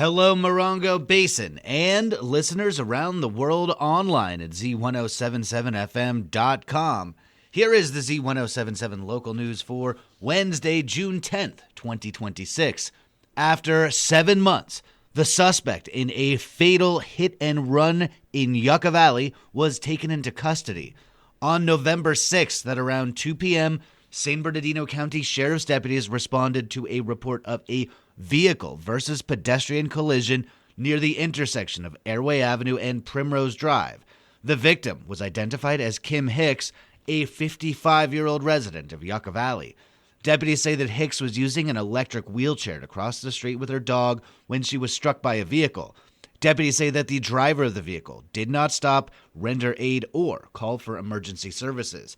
Hello, Morongo Basin, and listeners around the world online at Z107.7 FM.com. Here is the Z107.7 Local News for Wednesday, June 10th, 2026. After 7 months, the suspect in a fatal hit-and-run in Yucca Valley was taken into custody. On November 6th at around 2 p.m., San Bernardino County Sheriff's deputies responded to a report of a vehicle versus pedestrian collision near the intersection of Airway Avenue and Primrose Drive. The victim was identified as Kim Hicks, a 55-year-old resident of Yucca Valley. Deputies say that Hicks was using an electric wheelchair to cross the street with her dog when she was struck by a vehicle. Deputies say that the driver of the vehicle did not stop, render aid, or call for emergency services.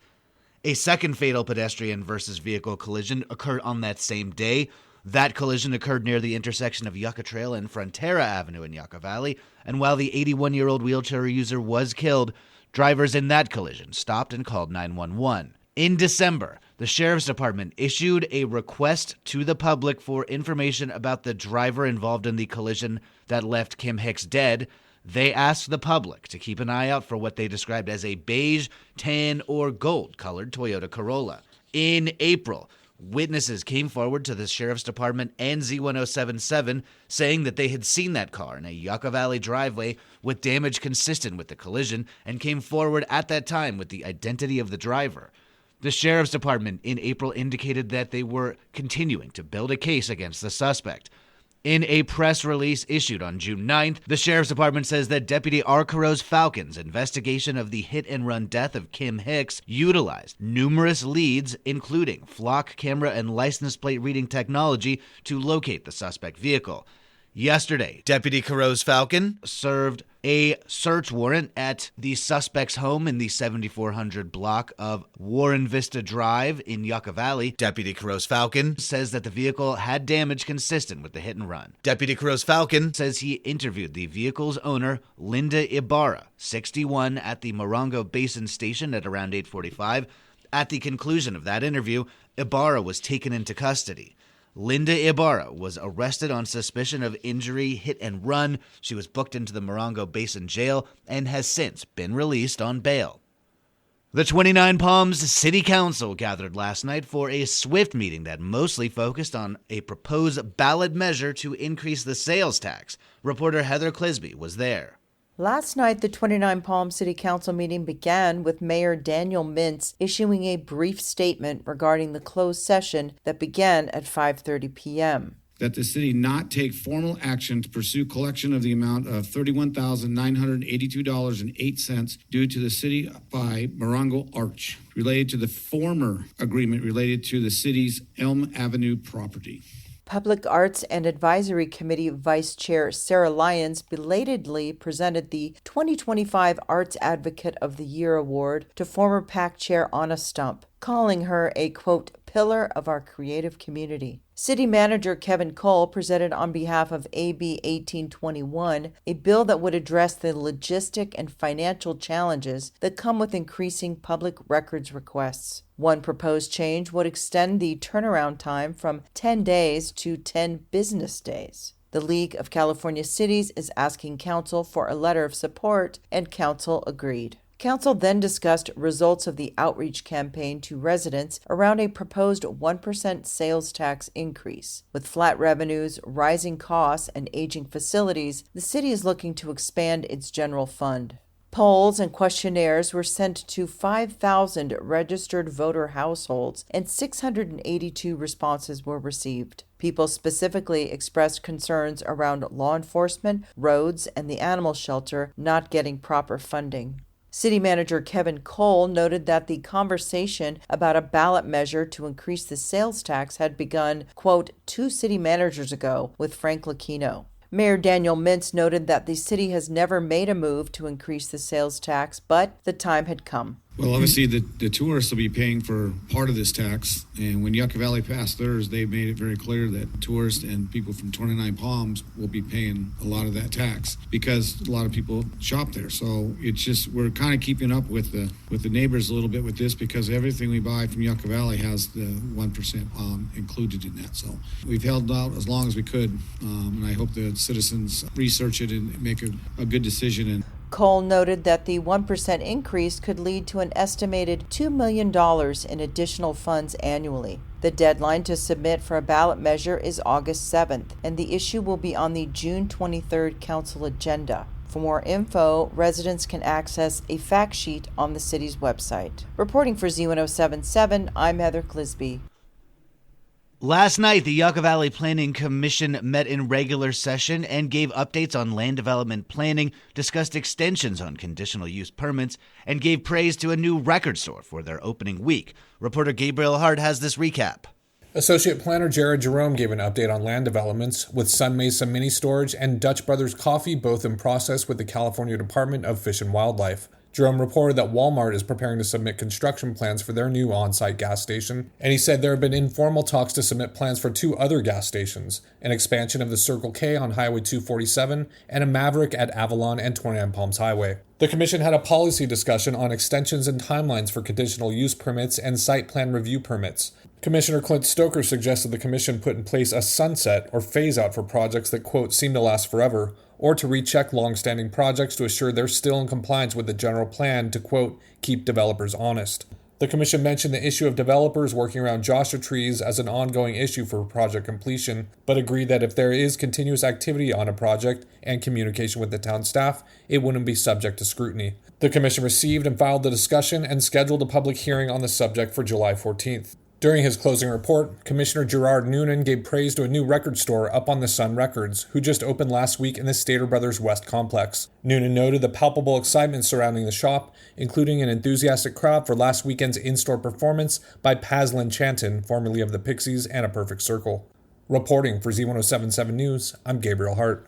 A second fatal pedestrian versus vehicle collision occurred on that same day. That collision occurred near the intersection of Yucca Trail and Frontera Avenue in Yucca Valley, and while the 81-year-old wheelchair user was killed, drivers in that collision stopped and called 911. In December, the Sheriff's Department issued a request to the public for information about the driver involved in the collision that left Kim Hicks dead. They asked the public to keep an eye out for what they described as a beige, tan, or gold-colored Toyota Corolla. In April, witnesses came forward to the Sheriff's Department and Z107.7 saying that they had seen that car in a Yucca Valley driveway with damage consistent with the collision and came forward at that time with the identity of the driver. The Sheriff's Department in April indicated that they were continuing to build a case against the suspect. In a press release issued on June 9th, the Sheriff's Department says that Deputy Arcaros Falcon's investigation of the hit-and-run death of Kim Hicks utilized numerous leads, including flock camera and license plate reading technology, to locate the suspect vehicle. Yesterday, Deputy Caros Falcon served a search warrant at the suspect's home in the 7400 block of Warren Vista Drive in Yucca Valley. Deputy Caros Falcon says that the vehicle had damage consistent with the hit and run. Deputy Caros Falcon says he interviewed the vehicle's owner, Linda Ibarra, 61, at the Morongo Basin Station at around 8:45. At the conclusion of that interview, Ibarra was taken into custody. Linda Ibarra was arrested on suspicion of injury, hit and run. She was booked into the Morongo Basin Jail and has since been released on bail. The Twentynine Palms City Council gathered last night for a swift meeting that mostly focused on a proposed ballot measure to increase the sales tax. Reporter Heather Clisby was there. Last night, the Twentynine Palms City Council meeting began with Mayor Daniel Mintz issuing a brief statement regarding the closed session that began at 5:30 p.m. That the city not take formal action to pursue collection of the amount of $31,982.08 due to the city by Morongo Arch, related to the former agreement related to the city's Elm Avenue property. Public Arts and Advisory Committee Vice Chair Sarah Lyons belatedly presented the 2025 Arts Advocate of the Year Award to former PAC Chair Anna Stump, calling her a, quote, pillar of our creative community. City Manager Kevin Cole presented on behalf of AB 1821 a bill that would address the logistic and financial challenges that come with increasing public records requests. One proposed change would extend the turnaround time from 10 days to 10 business days. The League of California Cities is asking Council for a letter of support, and Council agreed. Council then discussed results of the outreach campaign to residents around a proposed 1% sales tax increase. With flat revenues, rising costs, and aging facilities, the city is looking to expand its general fund. Polls and questionnaires were sent to 5,000 registered voter households, and 682 responses were received. People specifically expressed concerns around law enforcement, roads, and the animal shelter not getting proper funding. City Manager Kevin Cole noted that the conversation about a ballot measure to increase the sales tax had begun, quote, 2 city managers ago with Frank Lucchino. Mayor Daniel Mintz noted that the city has never made a move to increase the sales tax, but the time had come. Well, obviously, the tourists will be paying for part of this tax. And when Yucca Valley passed theirs, they made it very clear that tourists and people from Twentynine Palms will be paying a lot of that tax because a lot of people shop there. So it's just, we're kind of keeping up with the neighbors a little bit with this because everything we buy from Yucca Valley has the 1% included in that. So we've held out as long as we could. And I hope the citizens research it and make a good decision. Cole noted that the 1% increase could lead to an estimated $2 million in additional funds annually. The deadline to submit for a ballot measure is August 7th, and the issue will be on the June 23rd council agenda. For more info, residents can access a fact sheet on the city's website. Reporting for Z107.7, I'm Heather Clisby. Last night, the Yucca Valley Planning Commission met in regular session and gave updates on land development planning, discussed extensions on conditional use permits, and gave praise to a new record store for their opening week. Reporter Gabriel Hart has this recap. Associate Planner Jared Jerome gave an update on land developments, with Sun Mesa Mini Storage and Dutch Brothers Coffee both in process with the California Department of Fish and Wildlife. Jerome reported that Walmart is preparing to submit construction plans for their new on-site gas station, and he said there have been informal talks to submit plans for 2 other gas stations, an expansion of the Circle K on Highway 247 and a Maverick at Avalon and Twentynine Palms Highway. The commission had a policy discussion on extensions and timelines for conditional use permits and site plan review permits. Commissioner Clint Stoker suggested the commission put in place a sunset or phase-out for projects that, quote, seem to last forever, or to recheck long-standing projects to assure they're still in compliance with the general plan to, quote, keep developers honest. The commission mentioned the issue of developers working around Joshua trees as an ongoing issue for project completion, but agreed that if there is continuous activity on a project and communication with the town staff, it wouldn't be subject to scrutiny. The commission received and filed the discussion and scheduled a public hearing on the subject for July 14th. During his closing report, Commissioner Gerard Noonan gave praise to a new record store Up on the Sun Records, who just opened last week in the Stater Brothers West complex. Noonan noted the palpable excitement surrounding the shop, including an enthusiastic crowd for last weekend's in-store performance by Pazlin Chanton, formerly of the Pixies and A Perfect Circle. Reporting for Z107.7 News, I'm Gabriel Hart.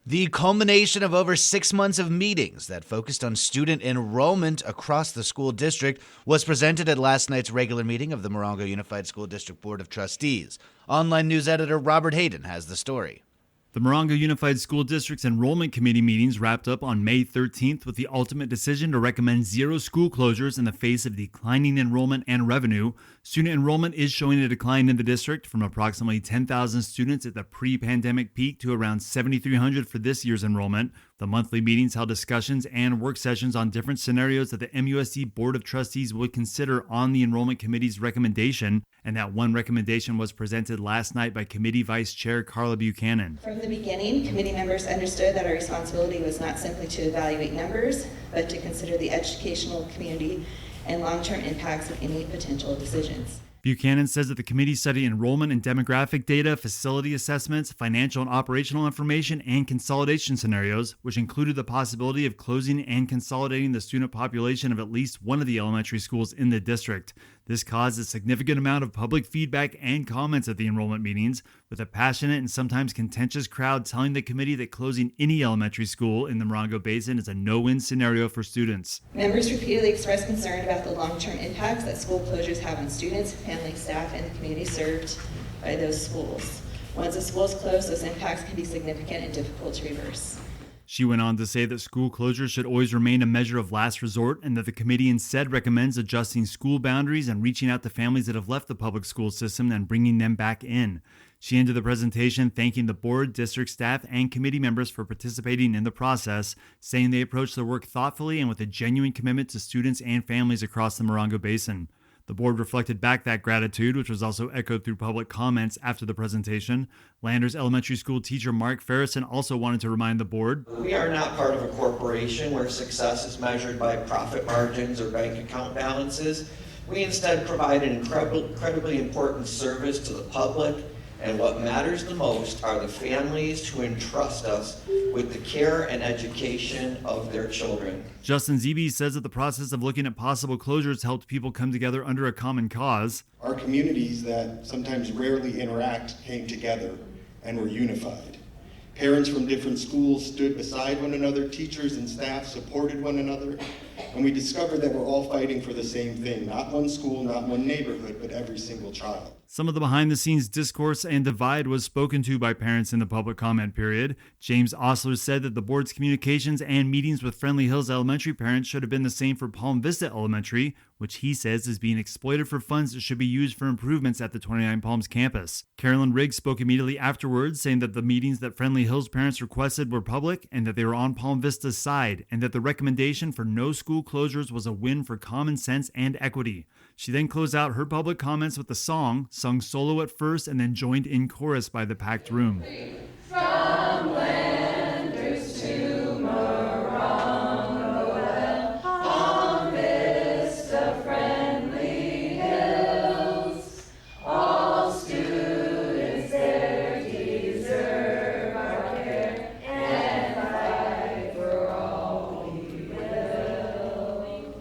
The culmination of over 6 months of meetings that focused on student enrollment across the school district was presented at last night's regular meeting of the Morongo Unified School District Board of Trustees. Online news editor Robert Hayden has the story. The Morongo Unified School District's Enrollment Committee meetings wrapped up on May 13th with the ultimate decision to recommend 0 school closures in the face of declining enrollment and revenue. Student enrollment is showing a decline in the district from approximately 10,000 students at the pre-pandemic peak to around 7,300 for this year's enrollment. The monthly meetings held discussions and work sessions on different scenarios that the MUSD Board of Trustees would consider on the Enrollment Committee's recommendation, and that one recommendation was presented last night by Committee Vice Chair Carla Buchanan. From the beginning, committee members understood that our responsibility was not simply to evaluate numbers, but to consider the educational community and long-term impacts of any potential decisions. Buchanan says that the committee studied enrollment and demographic data, facility assessments, financial and operational information, and consolidation scenarios, which included the possibility of closing and consolidating the student population of at least one of the elementary schools in the district. This caused a significant amount of public feedback and comments at the enrollment meetings, with a passionate and sometimes contentious crowd telling the committee that closing any elementary school in the Morongo Basin is a no-win scenario for students. Members repeatedly expressed concern about the long-term impacts that school closures have on students, families, staff, and the community served by those schools. Once a school is closed, those impacts can be significant and difficult to reverse. She went on to say that school closures should always remain a measure of last resort, and that the committee instead recommends adjusting school boundaries and reaching out to families that have left the public school system and bringing them back in. She ended the presentation thanking the board, district staff, and committee members for participating in the process, saying they approached their work thoughtfully and with a genuine commitment to students and families across the Morongo Basin. The board reflected back that gratitude, which was also echoed through public comments after the presentation. Landers Elementary School teacher Mark Farrison also wanted to remind the board, "We are not part of a corporation where success is measured by profit margins or bank account balances. We instead provide an incredibly important service to the public, and what matters the most are the families who entrust us with the care and education of their children." Justin Zebe says that the process of looking at possible closures helped people come together under a common cause. Our communities that sometimes rarely interact came together and were unified. Parents from different schools stood beside one another, teachers and staff supported one another, and we discovered that we're all fighting for the same thing, not one school, not one neighborhood, but every single child. Some of the behind-the-scenes discourse and divide was spoken to by parents in the public comment period. James Osler said that the board's communications and meetings with Friendly Hills Elementary parents should have been the same for Palm Vista Elementary, which he says is being exploited for funds that should be used for improvements at the Twentynine Palms campus. Carolyn Riggs spoke immediately afterwards, saying that the meetings that Friendly Hills parents requested were public and that they were on Palm Vista's side, and that the recommendation for no school closures was a win for common sense and equity. She then closed out her public comments with a song, sung solo at first and then joined in chorus by the packed room. From Landers to Morongo, Palm Vista, Friendly Hills, all students there deserve our care, and fight for all we will.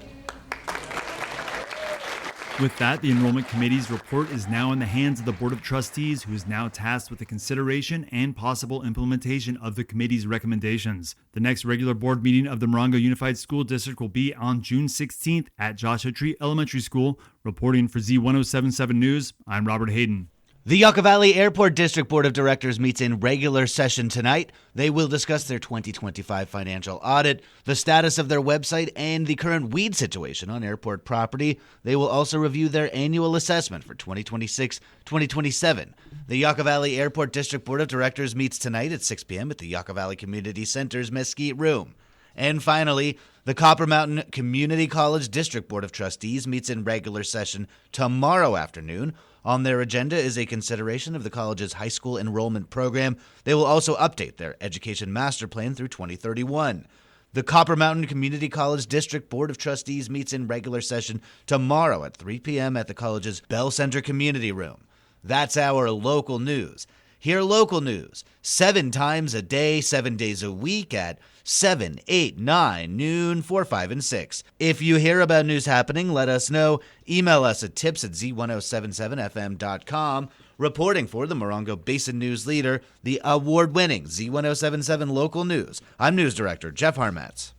With that, the Enrollment Committee's report is now in the hands of the Board of Trustees, who is now tasked with the consideration and possible implementation of the committee's recommendations. The next regular board meeting of the Morongo Unified School District will be on June 16th at Joshua Tree Elementary School. Reporting for Z107.7 News, I'm Robert Hayden. The Yucca Valley Airport District Board of Directors meets in regular session tonight. They will discuss their 2025 financial audit, the status of their website, and the current weed situation on airport property. They will also review their annual assessment for 2026-2027. The Yucca Valley Airport District Board of Directors meets tonight at 6 p.m. at the Yucca Valley Community Center's Mesquite Room. And finally, the Copper Mountain Community College District Board of Trustees meets in regular session tomorrow afternoon. On their agenda is a consideration of the college's high school enrollment program. They will also update their education master plan through 2031. The Copper Mountain Community College District Board of Trustees meets in regular session tomorrow at 3 p.m. at the college's Bell Center Community Room. That's our local news. Hear local news 7 times a day, 7 days a week at 7, 8, 9, noon, 4, 5, and 6. If you hear about news happening, let us know. Email us at tips@z1077fm.com. Reporting for the Morongo Basin News Leader, the award-winning Z107.7 Local News, I'm News Director Jeff Harmatz.